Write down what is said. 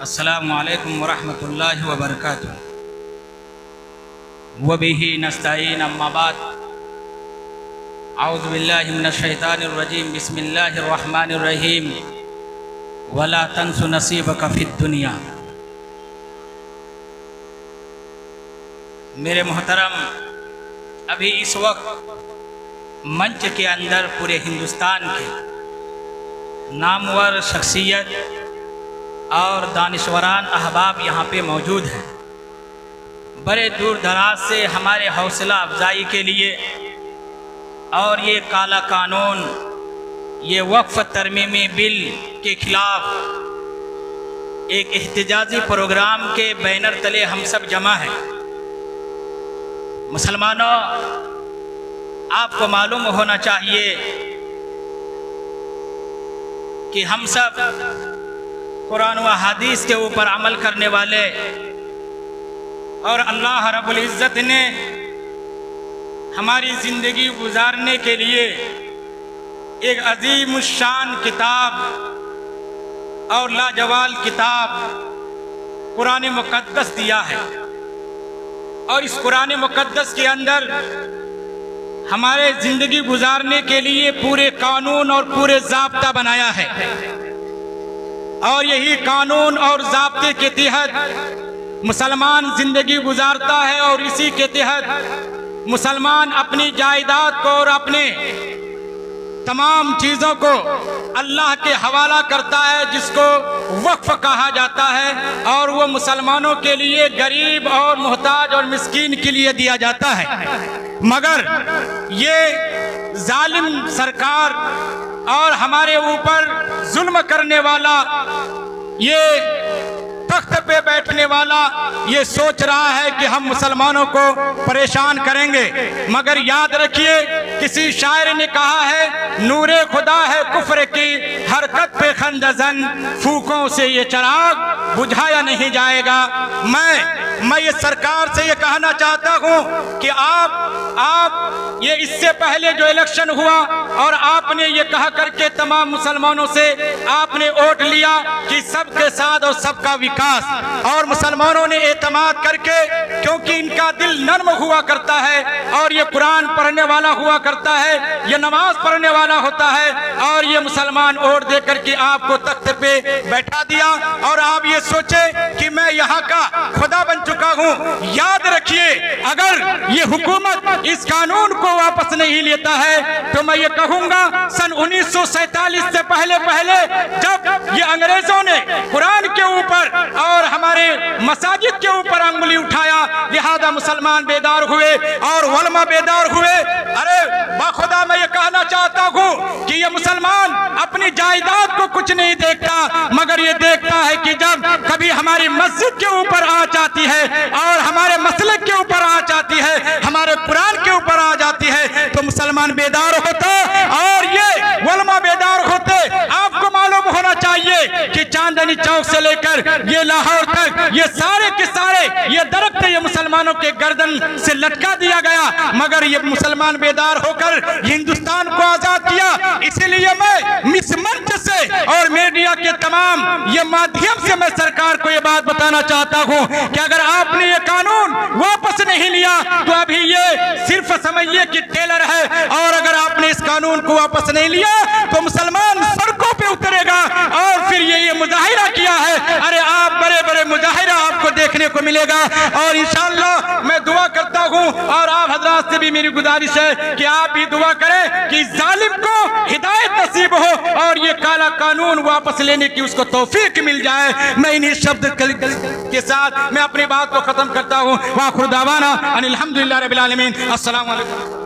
السلام علیکم ورحمۃ اللہ وبرکاتہ وبہ نستعین اما بعد اعوذ باللہ من الشیطان الرجیم بسم اللہ الرحمن الرحیم ولا تنس نصیبک فی الدنیا۔ میرے محترم، ابھی اس وقت منچ کے اندر پورے ہندوستان کے نامور شخصیت اور دانشوران احباب یہاں پہ موجود ہیں۔ بڑے دور دراز سے ہمارے حوصلہ افزائی کے لیے اور یہ کالا قانون، یہ وقف ترمیمی بل کے خلاف ایک احتجاجی پروگرام کے بینر تلے ہم سب جمع ہیں۔ مسلمانوں، آپ کو معلوم ہونا چاہیے کہ ہم سب قرآن و حدیث کے اوپر عمل کرنے والے، اور اللہ رب العزت نے ہماری زندگی گزارنے کے لیے ایک عظیم الشان کتاب اور لاجوال کتاب قرآن مقدس دیا ہے، اور اس قرآن مقدس کے اندر ہمارے زندگی گزارنے کے لیے پورے قانون اور پورے ضابطہ بنایا ہے، اور یہی قانون اور ضابطے کے تحت مسلمان زندگی گزارتا ہے، اور اسی کے تحت مسلمان اپنی جائیداد کو اور اپنے تمام چیزوں کو اللہ کے حوالہ کرتا ہے، جس کو وقف کہا جاتا ہے، اور وہ مسلمانوں کے لیے غریب اور محتاج اور مسکین کے لیے دیا جاتا ہے۔ مگر یہ ظالم سرکار اور ہمارے اوپر ظلم کرنے والا، یہ تخت پہ بیٹھنے والا یہ سوچ رہا ہے کہ ہم مسلمانوں کو پریشان کریں گے، مگر یاد رکھیے، کسی شاعر نے کہا ہے، نور خدا ہے کفر کی حرکت پہ خندزن، پھوکوں سے یہ چراغ بجھایا نہیں جائے گا۔ میں یہ سرکار سے یہ کہنا چاہتا ہوں کہ آپ یہ اس سے پہلے جو الیکشن ہوا اور آپ نے یہ کہا کر کے تمام مسلمانوں سے آپ نے ووٹ لیا کہ سب کے ساتھ اور سب کا وکاس، اور مسلمانوں نے اعتماد کر کے، کیونکہ ان کا دل نرم ہوا کرتا ہے اور یہ قرآن پڑھنے والا ہوا کرتا ہے، یہ نماز پڑھنے والا ہوتا ہے، اور یہ مسلمان ووٹ دے کر کے آپ کو تخت پہ بیٹھا دیا، اور آپ یہ سوچے کہ میں یہاں کا خدا بن چکا ہوں۔ یاد رکھیے، اگر یہ حکومت اس قانون کو واپس نہیں لیتا ہے تو میں یہ کہوں گا، سن 1947 سے پہلے جب یہ انگریزوں نے قرآن کے اوپر اور ہمارے مساجد کے اوپر انگلی اٹھایا، لہذا مسلمان بیدار ہوئے اور علماء بیدار ہوئے۔ ارے باخدا میں یہ کہنا چاہتا ہوں کہ یہ مسلمان اپنی جائیداد کو کچھ نہیں دیکھتا، مگر یہ دیکھتا ہے کہ جب کبھی ہماری مسجد کے اوپر آنچ آتی ہے اور ہمارے مسلک کے اوپر آنچ آتی ہے، ہمارے قرآن کے اوپر آ جاتی ہے، تو مسلمان بیدار ہوتا اور یہ علماء بیدار ہوتے۔ آپ کو معلوم ہونا چاہیے کہ چاندنی چوک سے لے کر یہ لاہور تک یہ سارے کے سارے یہ درخت یہ مسلمانوں کے گردن سے لٹکا دیا گیا، مگر یہ مسلمان بیدار ہو کر ہندوستان کو آزاد کیا۔ اسی لیے میں اس منچ سے اور میڈیا کے تمام یہ مادھیم سے میں سرکار کو یہ بات بتانا چاہتا ہوں کہ اگر آپ نے یہ قانون واپس نہیں لیا تو ابھی یہ صرف سمجھیے کہ ٹیلر ہے، اور اگر آپ نے اس قانون کو واپس نہیں لیا تو مسلمان سڑکوں پہ اترے گا، اور پھر یہ مظاہرہ کیا ہے، ارے آپ بڑے بڑے مظاہرہ آپ کو دیکھنے کو ملے گا۔ اور انشاءاللہ میں دعا کرتا ہوں، اور آپ حضرات سے بھی میری گزارش ہے کہ آپ بھی دعا کریں کہ ظالم کو ہدایت نصیب ہو اور یہ کالا قانون واپس لینے کی اس کو توفیق مل جائے۔ میں انہی شبد کے ساتھ میں اپنی بات کو ختم کرتا ہوں۔ وآخر دعوانا ان الحمدللہ رب العالمین۔ السلام علیکم۔